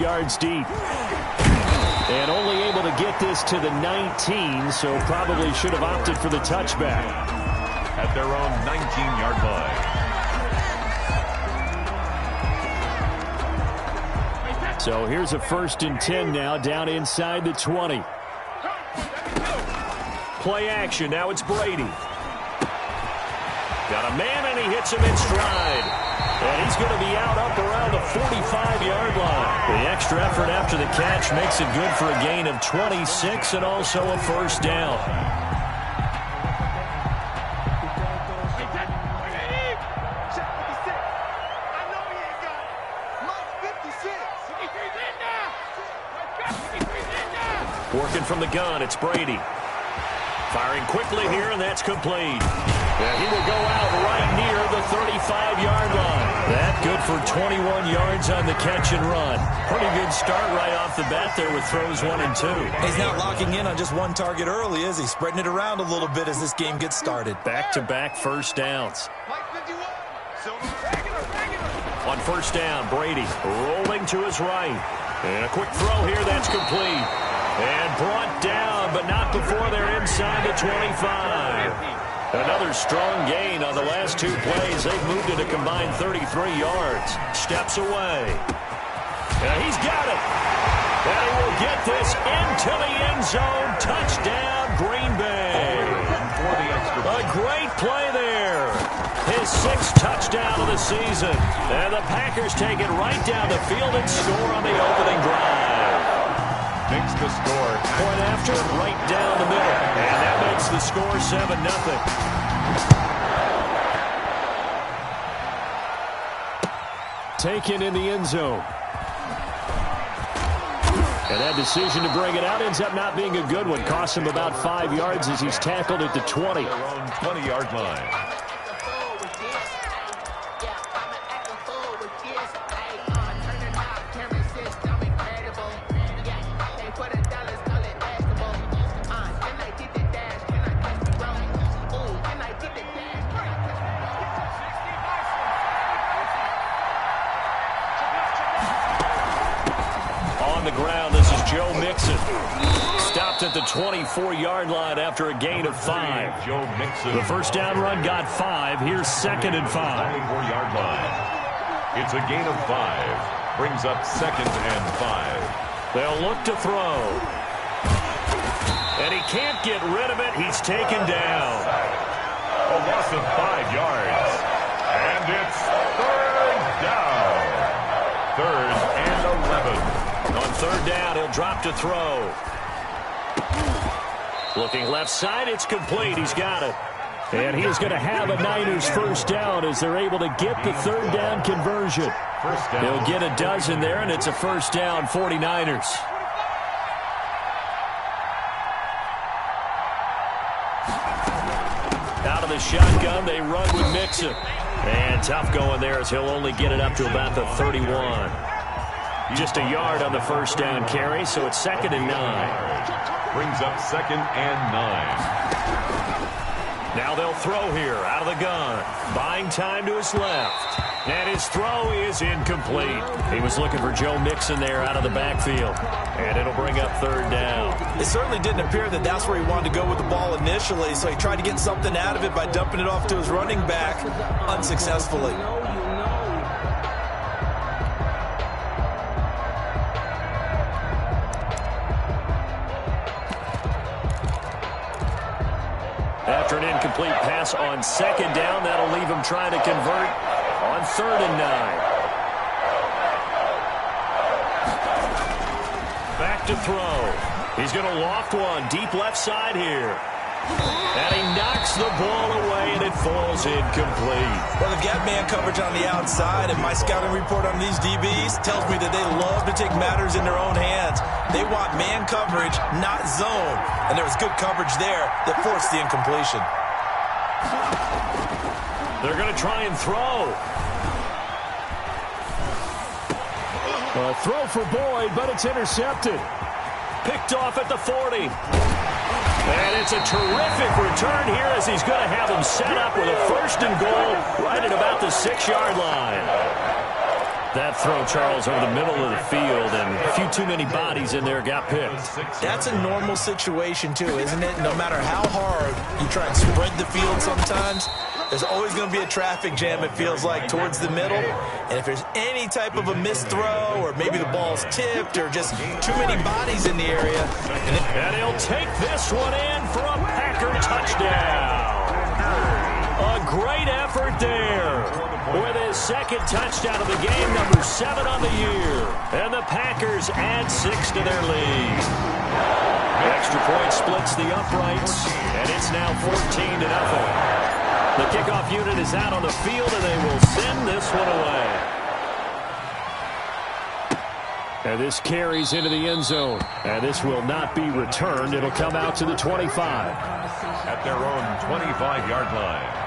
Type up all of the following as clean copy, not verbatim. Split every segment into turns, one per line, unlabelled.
yards deep. And only able to get this to the 19, so probably should have opted for the touchback.
At their own 19-yard line.
So here's a 1st and 10 now, down inside the 20. Play action, now it's Brady. Got a man, and he hits him in stride. And he's going to be out up around the 45-yard line. The extra effort after the catch makes it good for a gain of 26 and also a 1st down. Working from the gun, it's Brady. Firing quickly here, and that's complete. And he will go out right near the 35-yard line. That good for 21 yards on the catch and run. Pretty good start right off the bat there with throws 1 and 2.
He's not locking in on just one target early, is he? Spreading it around a little bit as this game gets started.
Back-to-back 1st downs. On 1st down, Brady rolling to his right. And a quick throw here, that's complete. And brought down, but not before they're inside the 25. Another strong gain on the last 2 plays. They've moved it a combined 33 yards. Steps away. And he's got it. And he will get this into the end zone. Touchdown, Green Bay. A great play there. His 6th touchdown of the season. And the Packers take it right down the field and score on the opening drive.
Makes the score.
Point after, right down the middle. And that makes the score 7-0. Taken in the end zone. And that decision to bring it out ends up not being a good one. Costs him about 5 yards as he's tackled at the 20.
Their own 20-yard line.
At the 24-yard line after a gain of 5.
Joe Mixon.
The 1st down run got 5. Here's 2nd and 5.
24-yard line. It's a gain of 5. Brings up 2nd and 5.
They'll look to throw. And he can't get rid of it. He's taken down.
A loss of 5 yards. And it's 3rd down. 3rd and 11.
On 3rd down, he'll drop to throw. Looking left side, it's complete. He's got it. And he is going to have a Niners 1st down as they're able to get the 3rd down conversion.
First down.
He'll get a dozen there, and it's a 1st down 49ers. Out of the shotgun, they run with Mixon. And tough going there as he'll only get it up to about the 31. Just a yard on the 1st down carry, so it's 2nd and 9.
Brings up 2nd and 9.
Now they'll throw here out of the gun. Buying time to his left. And his throw is incomplete. He was looking for Joe Mixon there out of the backfield. And it'll bring up 3rd down.
It certainly didn't appear that that's where he wanted to go with the ball initially, so he tried to get something out of it by dumping it off to his running back unsuccessfully.
After an incomplete pass on 2nd down, that'll leave him trying to convert on 3rd and 9. Back to throw. He's going to loft one deep left side here. And he knocks the ball away, and it falls incomplete.
Well, they've got man coverage on the outside, and my scouting report on these DBs tells me that they love to take matters in their own hands. They want man coverage, not zone. And there was good coverage there that forced the incompletion.
They're going to try and throw. A throw for Boyd, but it's intercepted. Picked off at the 40. And it's a terrific return here as he's going to have him set up with a 1st and goal right at about the 6-yard line. That throw, Charles, over the middle of the field, and a few too many bodies in there got picked.
That's a normal situation, too, isn't it? No matter how hard you try and spread the field sometimes, there's always going to be a traffic jam, it feels like, towards the middle. And if there's any type of a missed throw, or maybe the ball's tipped, or just too many bodies in the area.
And he'll take this one in for a Packer touchdown. A great effort there. With his second touchdown of the game, number 7 on the year. And the Packers add 6 to their lead. The extra point splits the uprights, and it's now 14-0. The kickoff unit is out on the field, and they will send this one away. And this carries into the end zone. And this will not be returned. It'll come out to the 25.
At their own 25-yard line.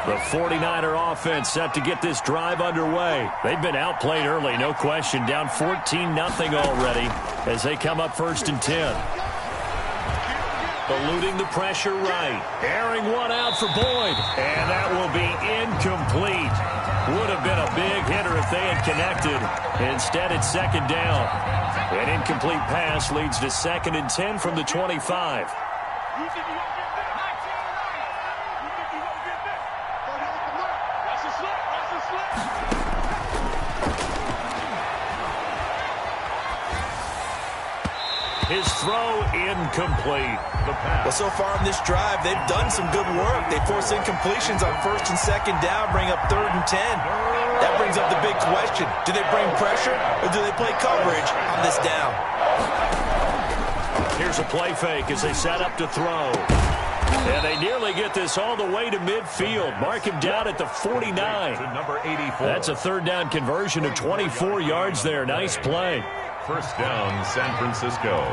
The 49er offense set to get this drive underway. They've been outplayed early, no question. Down 14-0 already as they come up 1st and 10. Eluding the pressure right. Airing one out for Boyd. And that will be incomplete. Would have been a big hitter if they had connected. Instead, it's 2nd down. An incomplete pass leads to 2nd and 10 from the 25. His throw incomplete.
Well, so far in this drive, they've done some good work. They force incompletions on 1st and 2nd down, bring up 3rd and 10. That brings up the big question. Do they bring pressure or do they play coverage on this down?
Here's a play fake as they set up to throw. And they nearly get this all the way to midfield. Mark him down at the 49.
To number 84.
That's a 3rd down conversion of 24 yards there. Nice play.
1st down, San Francisco.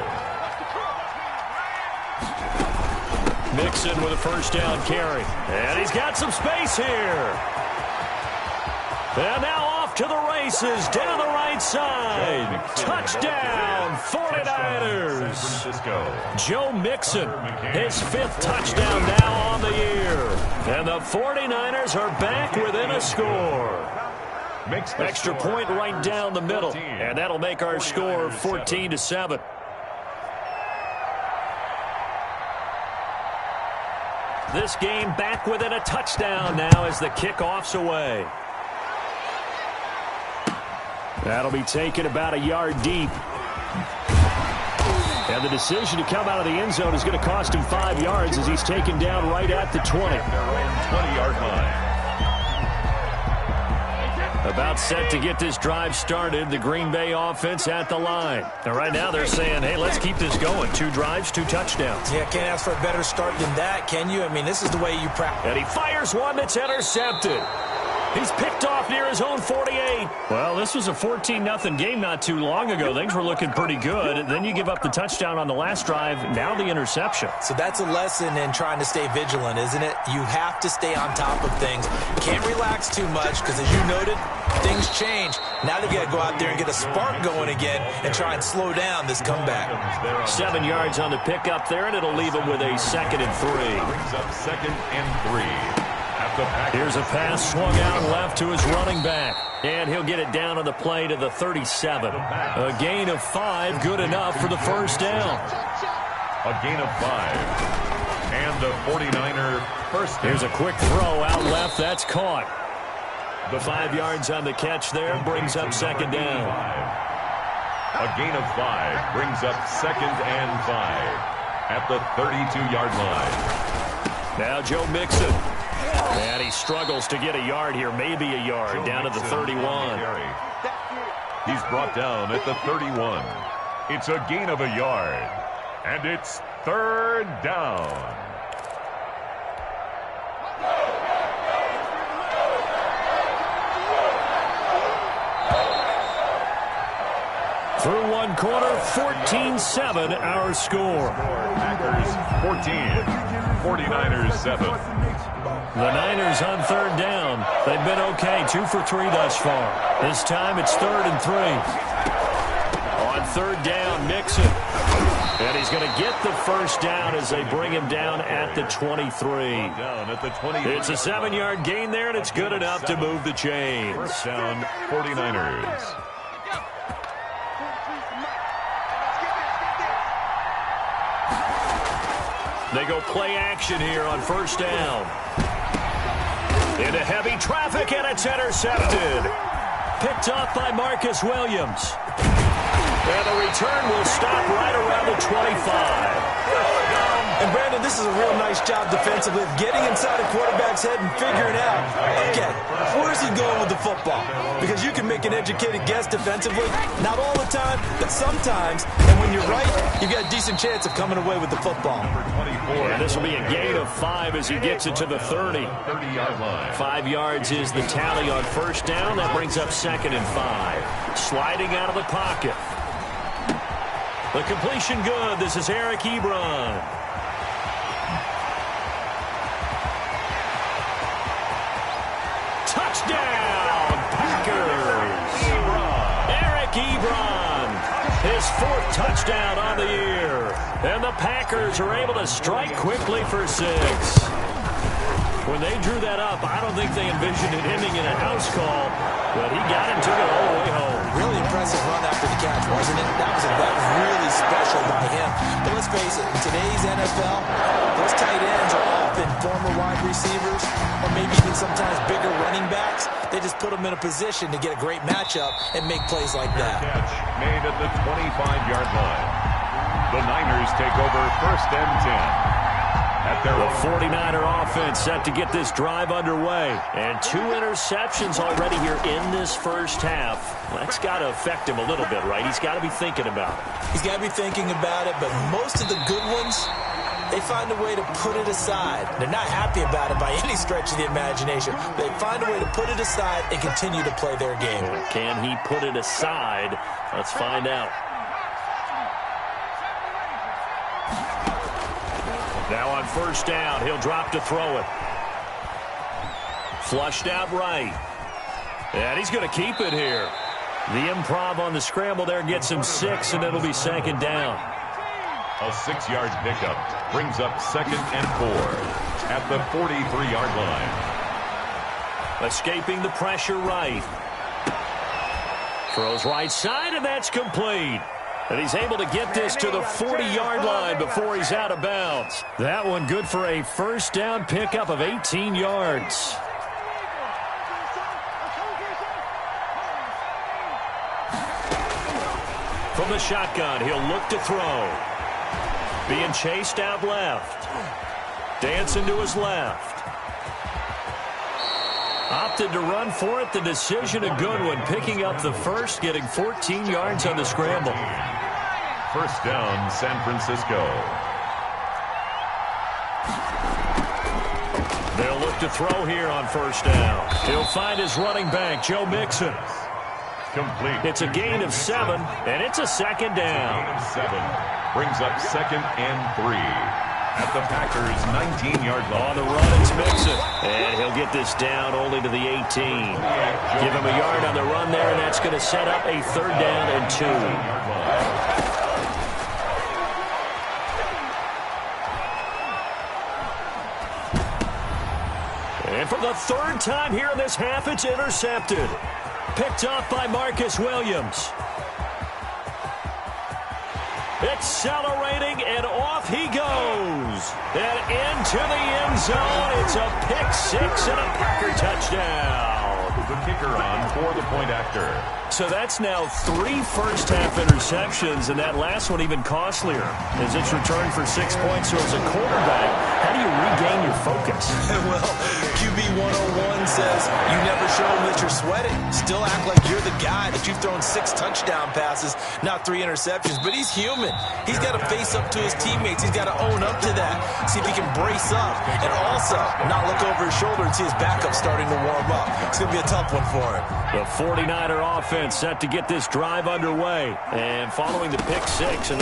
Mixon with a 1st down carry. And he's got some space here. And now off to the races down the right side. Touchdown, 49ers. Joe Mixon, his 5th touchdown now on the year. And the 49ers are back within a score. Extra point right down the middle. And that'll make our score 14-7. This game back within a touchdown now as the kickoff's away. That'll be taken about a yard deep. And the decision to come out of the end zone is going to cost him 5 yards as he's taken down right at the 20.
Their own 20-yard line.
About set to get this drive started, the Green Bay offense at the line. And right now they're saying, hey, let's keep this going. 2 drives, 2 touchdowns.
Yeah, can't ask for a better start than that, can you? I mean, this is the way you practice.
And he fires one that's intercepted. He's picked off near his own 48. Well, this was a 14-0 game not too long ago. Things were looking pretty good. And then you give up the touchdown on the last drive. Now the interception.
So that's a lesson in trying to stay vigilant, isn't it? You have to stay on top of things. Can't relax too much because, as you noted, things change. Now they've got to go out there and get a spark going again and try and slow down this comeback.
7 yards on the pickup there, and it'll leave him with a 2nd and 3.
Brings up 2nd and 3.
Here's a pass swung out left to his running back. And he'll get it down on the play to the 37. A gain of 5, good enough for the 1st down.
A gain of 5. And the 49er 1st down.
Here's a quick throw out left. That's caught. The 5 yards on the catch there brings up 2nd down.
A gain of 5 brings up 2nd and 5 at the 32-yard line.
Now Joe Mixon. And he struggles to get a yard here, maybe a yard, down to the 31.
He's brought down at the 31. It's a gain of a yard, and it's 3rd down.
Through one quarter, 14-7, our score.
Packers 14, 49ers 7.
The Niners on 3rd down. They've been okay, 2 for 3 thus far. This time it's 3rd and 3. On third down, Mixon. And he's going to get the first down as they bring him down at the 23. It's a 7-yard gain there, and it's good enough to move the chains.
First down, 49ers.
They go play action here on first down. Into heavy traffic, and it's intercepted. Picked off by Marcus Williams. And the return will stop right around the 25.
And, Brandon, this is a real nice job defensively of getting inside a quarterback's head and figuring out, okay, where's he going with the football? Because you can make an educated guess defensively, not all the time, but sometimes. And when you're right, you've got a decent chance of coming away with the football.
And this will be a gain of 5 as he gets it to the 30.
30-yard line.
5 yards is the tally on first down. That brings up 2nd and 5. Sliding out of the pocket. The completion good. This is Eric Ebron. Touchdown, Packers. Eric Ebron, his 4th touchdown on the year. And the Packers are able to strike quickly for 6. When they drew that up, I don't think they envisioned it ending in a house call, but he got it and took it all the way home.
Really impressive run after the catch, wasn't it? That was really special by him. But let's face it, in today's NFL, those tight ends are often former wide receivers or maybe even sometimes bigger running backs. They just put them in a position to get a great matchup and make plays like that.
Catch made at the 25-yard line. The Niners take over 1st and 10.
The 49er offense set to get this drive underway. And 2 interceptions already here in this first half. That's got to affect him a little bit, right? He's got to be thinking about it.
He's got to be thinking about it, but most of the good ones, they find a way to put it aside. They're not happy about it by any stretch of the imagination. They find a way to put it aside and continue to play their game.
Can he put it aside? Let's find out. Now on first down, he'll drop to throw it. Flushed out right. And he's going to keep it here. The improv on the scramble there gets him 6, and it'll be 2nd down.
A 6-yard pickup brings up 2nd and 4 at the 43-yard line.
Escaping the pressure right. Throws right side, and that's complete. And he's able to get this to the 40-yard line before he's out of bounds. That one good for a first down pickup of 18 yards. From the shotgun, he'll look to throw. Being chased out left. Dancing to his left. Opted to run for it. The decision a good one. Picking up the first, getting 14 yards on the scramble.
First down, San Francisco.
They'll look to throw here on first down. He'll find his running back, Joe Mixon.
Complete.
It's a gain of 7, and it's a 2nd down.
Gain of 7 brings up 2nd and 3 at the Packers' 19-yard line.
On the run, it's Mixon. And he'll get this down only to the 18. Give him a yard on the run there, and that's going to set up a 3rd down and 2. And for the 3rd time here in this half, it's intercepted. Picked off by Marcus Williams. Accelerating, and off he goes. And into the end zone. It's a pick 6 and a Packer touchdown.
The kicker on for the point after.
So that's now 3 first-half interceptions, and that last one even costlier as it's returned for 6 points. So as a quarterback, how do you regain your focus?
Well, QB 101 says you never show them that you're sweating. Still act like you're the guy, that you've thrown 6 touchdown passes, not 3 interceptions. But he's human. He's got to face up to his teammates. He's got to own up to that. See if he can brace up and also not look over his shoulder and see his backup starting to warm up. It's going to be a tough one for him.
The 49er offense set to get this drive underway. And following the pick 6, and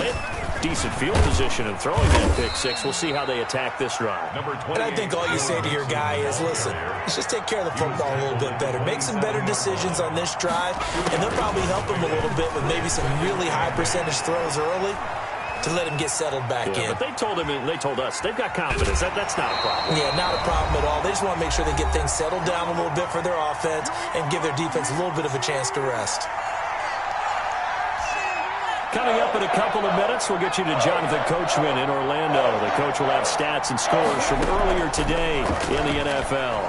decent field position and throwing that pick six. We'll see how they attack this drive.
And I think all you say to your guy is, listen, let's just take care of the football a little bit better. Make some better decisions on this drive, and they'll probably help him a little bit with maybe some really high percentage throws early to let him get settled back in.
But they told him, and they told us, they've got confidence. That's not a problem.
Yeah, not a problem at all. They just want to make sure they get things settled down a little bit for their offense and give their defense a little bit of a chance to rest.
Coming up in a couple of minutes, we'll get you to Jonathan Coachman in Orlando. The coach will have stats and scores from earlier today in the NFL.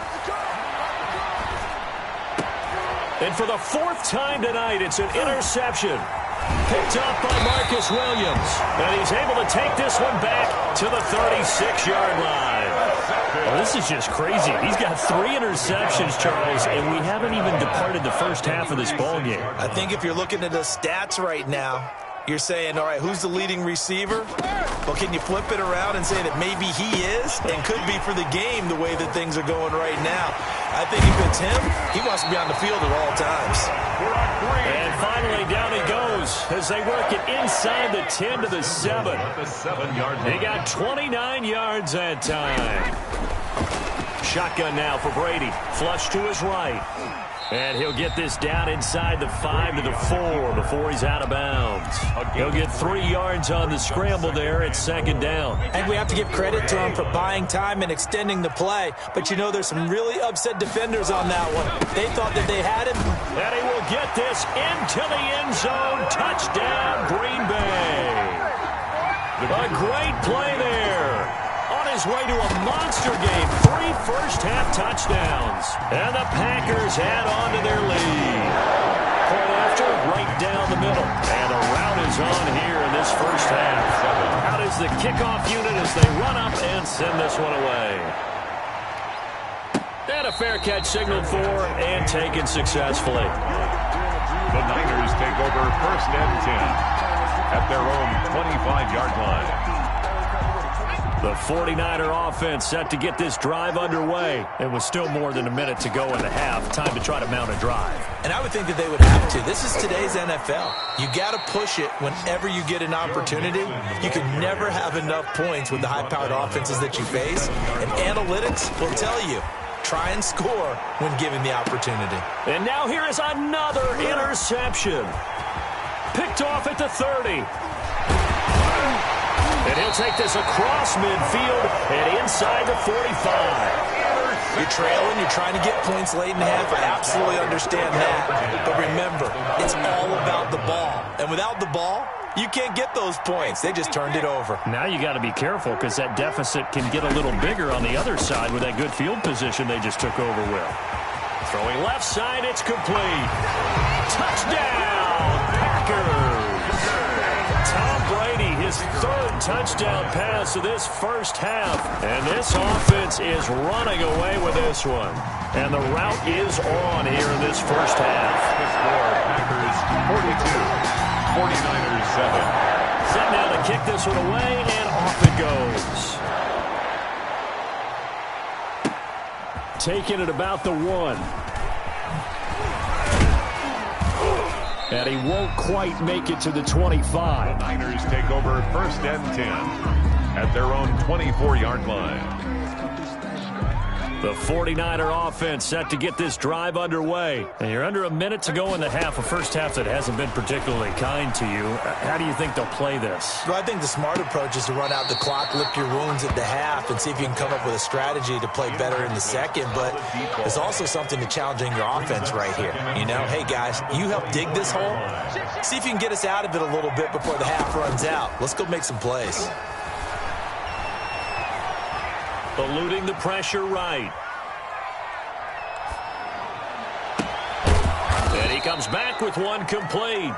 And for the fourth time tonight, it's an interception. Picked up by Marcus Williams. And he's able to take this one back to the 36-yard line. Well, this is just crazy. He's got 3 interceptions, Charles, and we haven't even departed the first half of this ballgame.
I think if you're looking at the stats right now, you're saying, all right, who's the leading receiver? Well, can you flip it around and say that maybe he is and could be for the game the way that things are going right now? I think if it's him, he wants to be on the field at all times.
And finally, down he goes as they work it inside the 10 to the 7. They got 29 yards that time. Shotgun now for Brady. Flush to his right. And he'll get this down inside the 5 to the 4 before he's out of bounds. He'll get 3 yards on the scramble there at second down.
And we have to give credit to him for buying time and extending the play. But, you know, there's some really upset defenders on that one. They thought that they had him.
And he will get this into the end zone. Touchdown, Green Bay. A great play there. On his way to a monster game, 3 first-half touchdowns. And the Packers add on to their lead. Point after, right down the middle. And a rout is on here in this first half. Out is the kickoff unit as they run up and send this one away. And a fair catch signaled for and taken successfully.
The Niners take over first and 10 at their own 25-yard line.
The 49er offense set to get this drive underway. And with still more than a minute to go in the half, time to try to mount a drive.
And I would think that they would have to. This is today's NFL. You got to push it whenever you get an opportunity. You can never have enough points with the high-powered offenses that you face. And analytics will tell you, try and score when given the opportunity.
And now here is another interception. Picked off at the 30. And he'll take this across midfield and inside the 45.
You're trailing, you're trying to get points late in the half. I absolutely understand that. But remember, it's all about the ball. And without the ball, you can't get those points. They just turned it over.
Now you got to be careful because that deficit can get a little bigger on the other side with that good field position they just took over with. Throwing left side, it's complete. Touchdown, Packers. Tom Brady, his 3rd touchdown pass of this first half. And this offense is running away with this one. And the route is on here in this first half.
The score, Packers 42, 49ers 7.
Set now to kick this one away, and off it goes. Taking it about the 1. And he won't quite make it to the 25.
The Niners take over first and 10 at their own 24-yard line.
The 49er offense set to get this drive underway. And you're under a minute to go in the half, a first half that hasn't been particularly kind to you. How do you think they'll play this?
Well, I think the smart approach is to run out the clock, lick your wounds at the half, and see if you can come up with a strategy to play better in the second. But there's also something to challenging your offense right here. You know, hey, guys, you help dig this hole. See if you can get us out of it a little bit before the half runs out. Let's go make some plays.
Eluding the pressure right. And he comes back with one complete.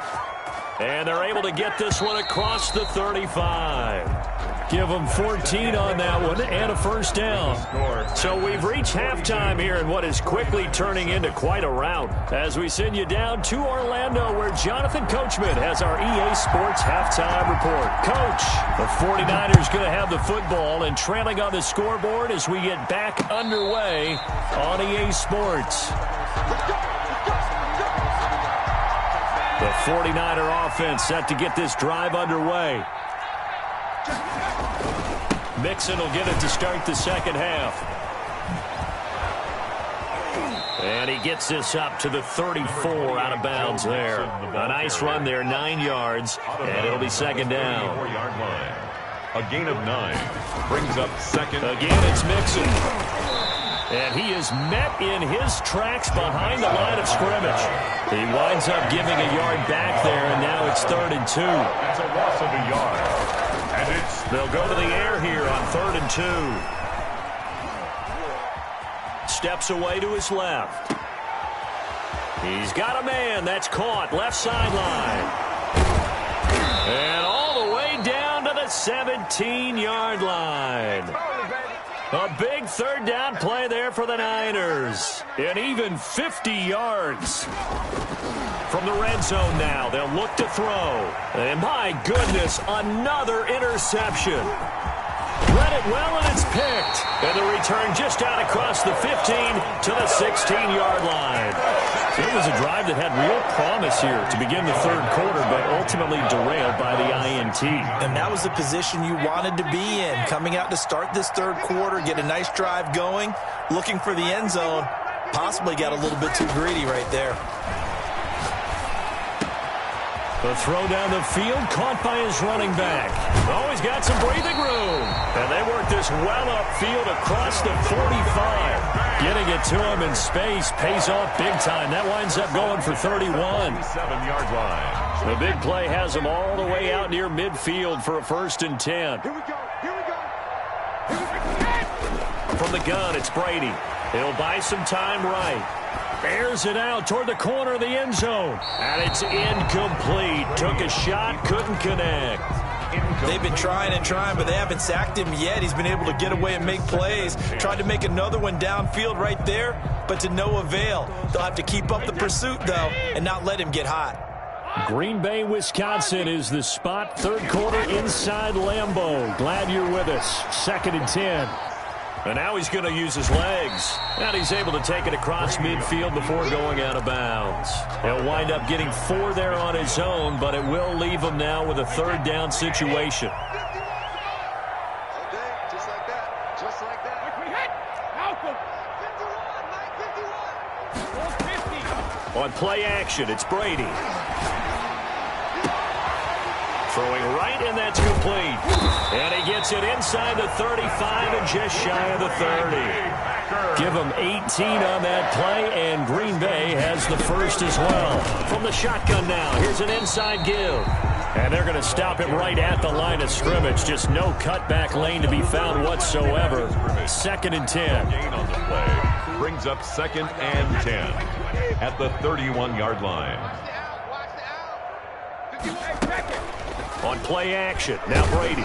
And they're able to get this one across the 35. Give them 14 on that one and a first down. So we've reached halftime here in what is quickly turning into quite a rout as we send you down to Orlando where Jonathan Coachman has our EA Sports halftime report. Coach, the 49ers going to have the football and trailing on the scoreboard as we get back underway on EA Sports. The 49er offense set to get this drive underway. Mixon will get it to start the second half. And he gets this up to the 34 out of bounds there. A nice run there, 9 yards, and it'll be second down.
A gain of 9 brings up second.
Again, it's Mixon. And he is met in his tracks behind the line of scrimmage. He winds up giving a yard back there, and now it's 3rd and 2.
That's a loss of a yard. And
they'll go to the air here on 3rd and 2. Steps away to his left. He's got a man. That's caught. Left sideline. And all the way down to the 17-yard line. A big 3rd down play there for the Niners. And even 50 yards. From the red zone now, they'll look to throw. And my goodness, another interception. Read it well, and it's picked. And the return just out across the 15 to the 16-yard line. It was a drive that had real promise here to begin the 3rd quarter, but ultimately derailed by the INT.
And that was the position you wanted to be in. Coming out to start this 3rd quarter, get a nice drive going, looking for the end zone. Possibly got a little bit too greedy right there.
The throw down the field, caught by his running back. Oh, he's got some breathing room. And they work this well upfield across the 45. Getting it to him in space pays off big time. That winds up going for 31.
7-yard line.
The big play has him all the way out near midfield for a 1st and 10.
Here we go. Here we go. Here we go.
From the gun, it's Brady. He'll buy some time right. Airs it out toward the corner of the end zone. And it's incomplete. Took a shot, couldn't connect.
They've been trying and trying, but they haven't sacked him yet. He's been able to get away and make plays. Tried to make another one downfield right there, but to no avail. They'll have to keep up the pursuit, though, and not let him get hot.
Green Bay, Wisconsin is the spot. 3rd quarter inside Lambeau. Glad you're with us. 2nd and 10. And now he's going to use his legs. And he's able to take it across midfield before going out of bounds. He'll wind up getting 4 there on his own, but it will leave him now with a 3rd down situation.
Okay, just like that. Just like that. Quick hit. Malcolm. 51. 50. On
play action, it's Brady. Throwing right, and that's complete. And he gets it inside the 35 and just shy of the 30. Give him 18 on that play, and Green Bay has the first as well. From the shotgun now, here's an inside give. And they're going to stop him right at the line of scrimmage. Just no cutback lane to be found whatsoever. 2nd and 10.
Gain on the play brings up 2nd and 10 at the 31-yard line.
On play action, now Brady.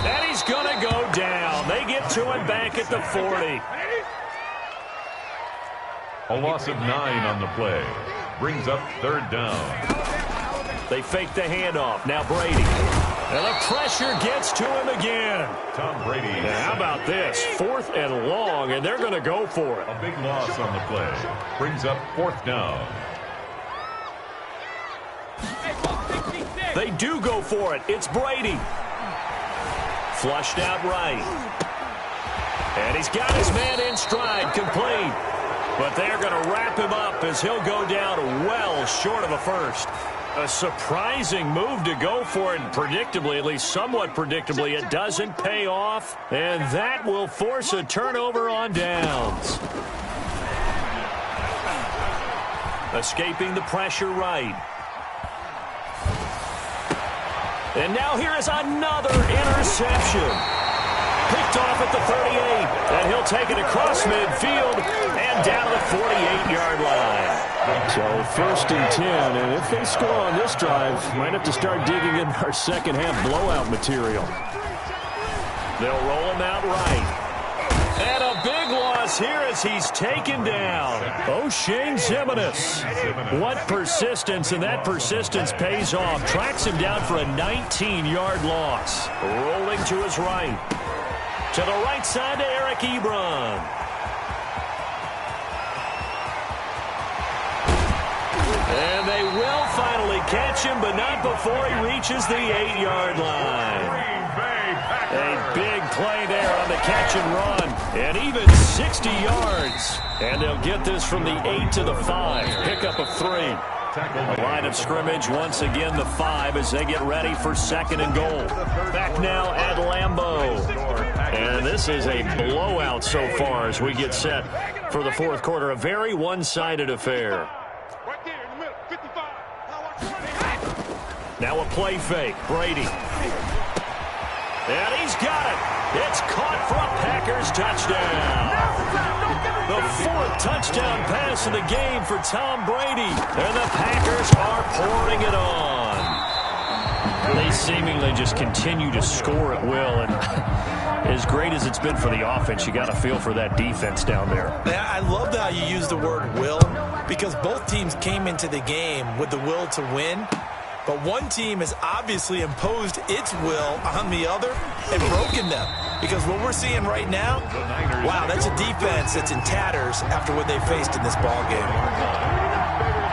And he's going to go down. They get to him back at the 40.
A loss of 9 on the play brings up 3rd down.
They fake the handoff. Now Brady. And the pressure gets to him again.
Tom Brady.
And how about this? 4th and long, and they're going to go for it.
A big loss on the play brings up 4th down.
They do go for it. It's Brady. Flushed out right. And he's got his man in stride, complete. But they're going to wrap him up as he'll go down well short of a first. A surprising move to go for it, and predictably, at least somewhat predictably, it doesn't pay off. And that will force a turnover on downs. Escaping the pressure right. And now here is another interception. Picked off at the 38. And he'll take it across midfield and down to the 48-yard line. So 1st and 10. And if they score on this drive, might have to start digging in our second half blowout material. They'll roll him out right. And a big loss here as he's taken down. O'Shane Zimenez. What persistence, and that persistence pays off. Tracks him down for a 19-yard loss. Rolling to his right. To the right side to Eric Ebron. And they will finally catch him, but not before he reaches the 8-yard line. A big play there on the catch and run, and even 60 yards. And they'll get this from the 8 to the 5. Pickup of 3. A line of scrimmage, once again the 5 as they get ready for 2nd and goal. Back now at Lambeau. And this is a blowout so far as we get set for the 4th quarter. A very one-sided affair. Now a play fake. Brady. And he's got it. It's caught for a Packers touchdown. The 4th touchdown pass of the game for Tom Brady. And the Packers are pouring it on. They seemingly just continue to score at will. And as great as it's been for the offense, you got to feel for that defense down there.
Yeah, I love how you use the word will, because both teams came into the game with the will to win. But one team has obviously imposed its will on the other and broken them. Because what we're seeing right now, wow, that's a defense that's in tatters after what they faced in this ballgame.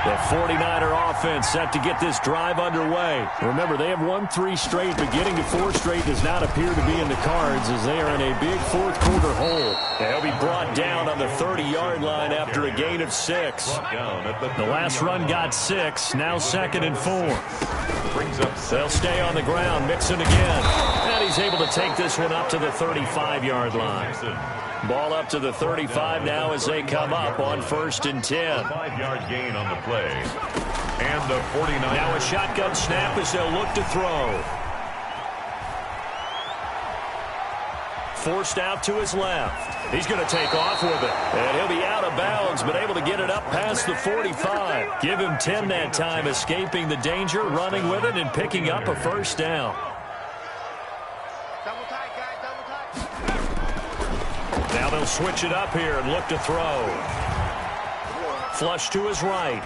The 49er offense set to get this drive underway. Remember, they have won 3 straight, but getting to 4 straight does not appear to be in the cards as they are in a big 4th quarter hole. They'll be brought down on the 30-yard line after a gain of 6. The last run got 6, now 2nd and 4. They'll stay on the ground, Mixon again. And he's able to take this one up to the 35-yard line. Ball up to the 35 now as they come up on 1st and 10.
5-yard gain on the play. And the 49.
Now a shotgun snap as they'll look to throw. Forced out to his left. He's going to take off with it. And he'll be out of bounds, but able to get it up past the 45. Give him 10 that time, escaping the danger, running with it, and picking up a 1st down. Now they'll switch it up here and look to throw. Flush to his right.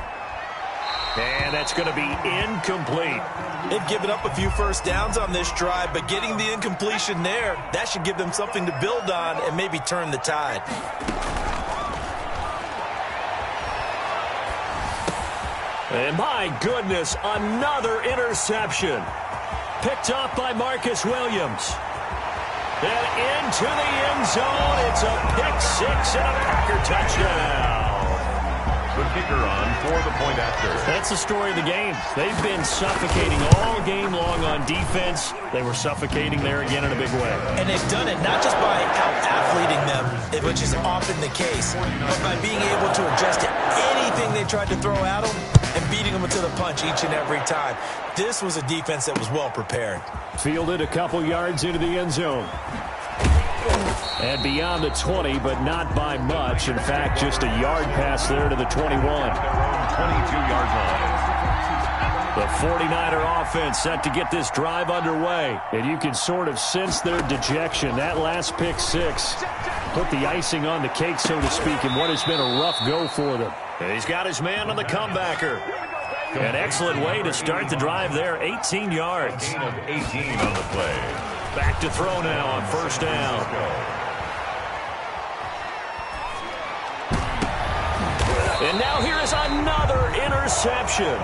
And that's going to be incomplete.
They've given up a few 1st downs on this drive, but getting the incompletion there, that should give them something to build on and maybe turn the tide.
And my goodness, another interception. Picked off by Marcus Williams. And into the end zone. It's a pick-6 and a Packer touchdown.
The kicker on for the point after.
That's the story of the game. They've been suffocating all game long on defense. They were suffocating there again in a big way.
And they've done it not just by out-athleting them, which is often the case, but by being able to adjust to anything they tried to throw at them and beating them to the punch each and every time. This was a defense that was well prepared.
Fielded a couple yards into the end zone. And beyond the 20, but not by much. In fact, just a yard pass there to the 21.
22-yard line.
The 49er offense set to get this drive underway. And you can sort of sense their dejection. That last pick 6 put the icing on the cake, so to speak, in what has been a rough go for them. And he's got his man on the comebacker. An excellent way to start the drive there. 18 yards.
Gain of 18 on the play.
Back to throw now on 1st down. And now here is another interception.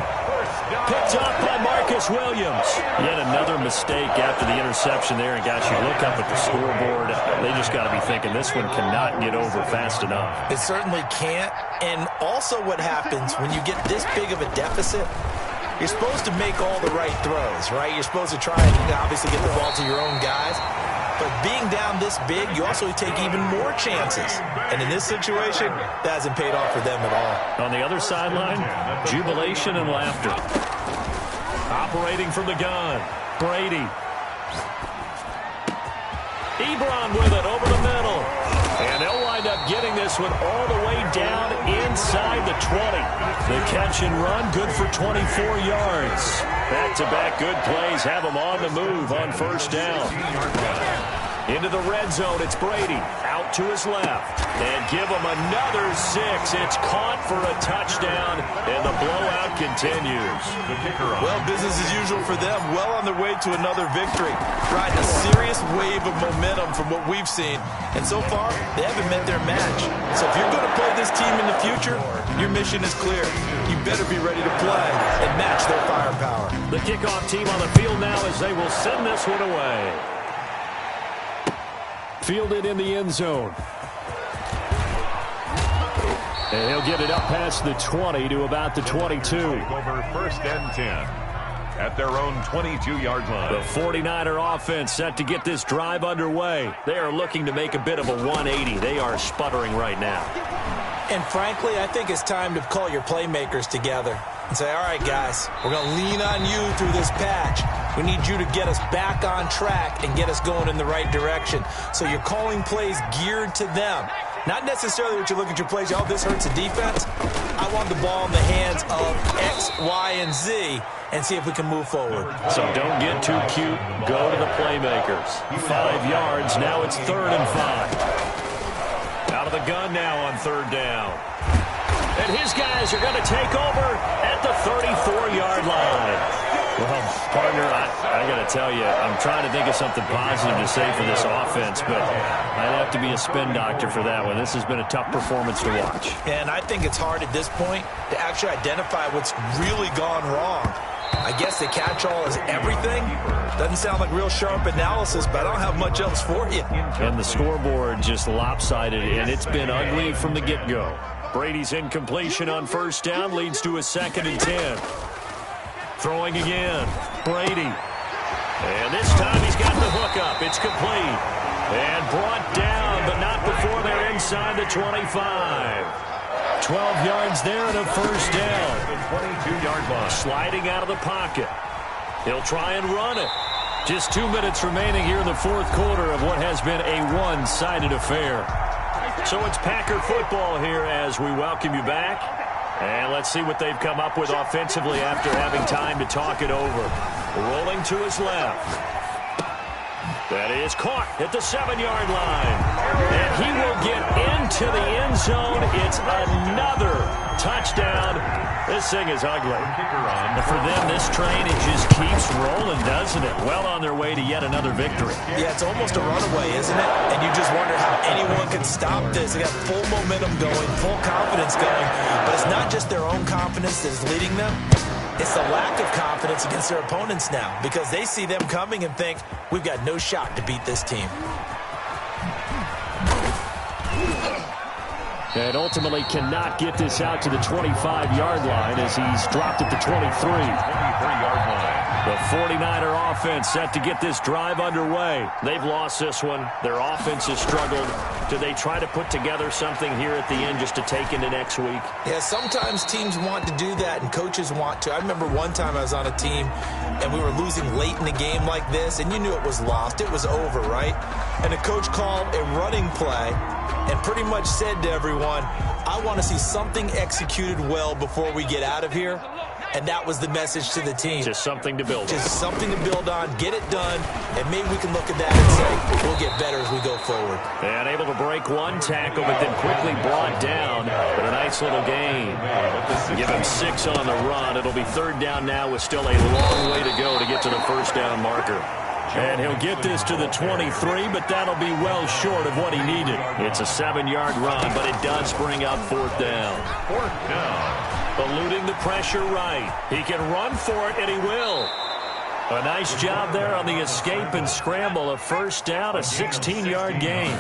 Picked up by Marcus Williams. Yet another mistake after the interception there. And gosh, you look up at the scoreboard, they just got to be thinking this one cannot get over fast enough.
It certainly can't. And also what happens when you get this big of a deficit, you're supposed to make all the right throws, right? You're supposed to try and obviously get the ball to your own guys. But being down this big, you also take even more chances. And in this situation, that hasn't paid off for them at all.
On the other sideline, jubilation and laughter. Operating from the gun, Brady. Ebron with it over the middle. And they'll wind up getting this one all the way down inside the 20. The catch and run, good for 24 yards. Back-to-back good plays have them on the move on 1st down. Into the red zone, it's Brady. Out to his left. And give him another 6. It's caught for a touchdown, and the blowout continues.
Well, business as usual for them. Well on their way to another victory. Riding a serious wave of momentum from what we've seen. And so far, they haven't met their match. So if you're going to play this team in the future, your mission is clear. You better be ready to play and match their firepower.
The kickoff team on the field now as they will send this one away. Fielded in the end zone. And he'll get it up past the 20 to about the 22.
Over first and 10 at their own 22-yard line.
The 49er offense set to get this drive underway. They are looking to make a bit of a 180. They are sputtering right now.
And frankly, I think it's time to call your playmakers together and say, all right, guys, we're going to lean on you through this patch. We need you to get us back on track and get us going in the right direction. So you're calling plays geared to them. Not necessarily what you look at your plays, oh, this hurts the defense. I want the ball in the hands of X, Y, and Z and see if we can move forward.
So don't get too cute. Go to the playmakers. 5 yards. Now it's 3rd and 5. Out of the gun now on 3rd down. And his guys are going to take over at the 34-yard line. Well, partner, I got to tell you, I'm trying to think of something positive to say for this offense, but I'd have to be a spin doctor for that one. This has been a tough performance to watch.
And I think it's hard at this point to actually identify what's really gone wrong. I guess the catch-all is everything. Doesn't sound like real sharp analysis, but I don't have much else for you.
And the scoreboard just lopsided, and it's been ugly from the get-go. Brady's incompletion on 1st down leads to a 2nd and 10. Throwing again, Brady. And this time he's got the hook up. It's complete. And brought down, but not before they're inside the 25. 12 yards there and a 1st down.
22-yard line.
Sliding out of the pocket. He'll try and run it. Just 2 minutes remaining here in the 4th quarter of what has been a one-sided affair. So it's Packer football here as we welcome you back. And let's see what they've come up with offensively after having time to talk it over. Rolling to his left. That is caught at the 7-yard line. And he will get into the end zone. It's another touchdown. This thing is ugly. And for them, this train, it just keeps rolling, doesn't it? Well on their way to yet another victory.
Yeah, it's almost a runaway, isn't it? And you just wonder how anyone can stop this. They got full momentum going, full confidence going. But it's not just their own confidence that is leading them. It's the lack of confidence against their opponents now because they see them coming and think, we've got no shot to beat this team.
And ultimately cannot get this out to the 25-yard line as he's dropped at the 23.
23-yard line.
The 49er offense set to get this drive underway. They've lost this one. Their offense has struggled. Do they try to put together something here at the end just to take into next week?
Yeah, sometimes teams want to do that and coaches want to. I remember one time I was on a team and we were losing late in the game like this, and you knew it was lost. It was over, right? And the coach called a running play and pretty much said to everyone, I want to see something executed well before we get out of here. And that was the message to the team.
Just something to build on.
Just something to build on, get it done, and maybe we can look at that and say, we'll get better as we go forward.
And able to break one tackle, but then quickly brought down for a nice little gain. Give him 6 on the run. It'll be 3rd down now with still a long way to go to get to the 1st down marker. And he'll get this to the 23, but that'll be well short of what he needed. It's a 7-yard run, but it does bring up 4th down.
4th down.
Eluding the pressure right. He can run for it, and he will. A nice job there on the escape and scramble. A 1st down, a 16-yard gain.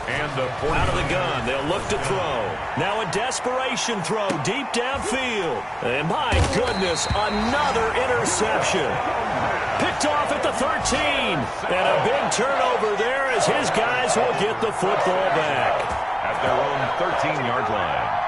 And the
out of the gun, they'll look to throw. Now a desperation throw deep downfield. And my goodness, another interception. Picked off at the 13. And a big turnover there as his guys will get the football back.
At their own 13-yard line.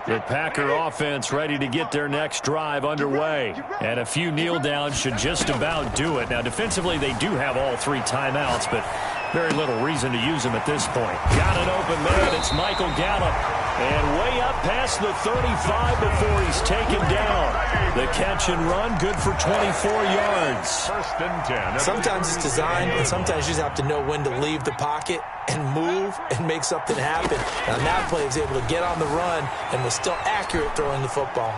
The Packer offense ready to get their next drive underway. And a few kneel downs should just about do it. Now, defensively, they do have all 3 timeouts, but very little reason to use them at this point. Got an open man. It's Michael Gallup. And way up past the 35 before he's taken down. The catch and run, good for 24 yards.
1st and 10.
Sometimes it's designed, and sometimes you just have to know when to leave the pocket and move and make something happen. Now, that play was able to get on the run and was still accurate throwing the football.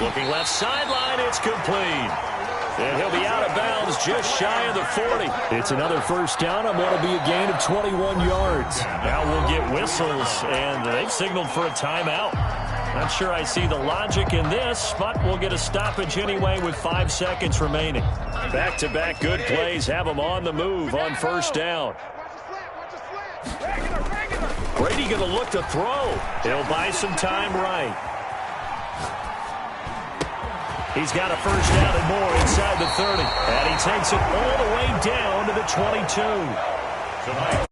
Looking left sideline, it's complete. And he'll be out of bounds just shy of the 40. It's another first down on what will be a gain of 21 yards. Now we'll get whistles, and they've signaled for a timeout. Not sure I see the logic in this, but we'll get a stoppage anyway with 5 seconds remaining. Back-to-back good plays have them on the move on first down. Brady going to look to throw. He'll buy some time right. He's got a first down and more inside the 30. And he takes it all the way down to the 22.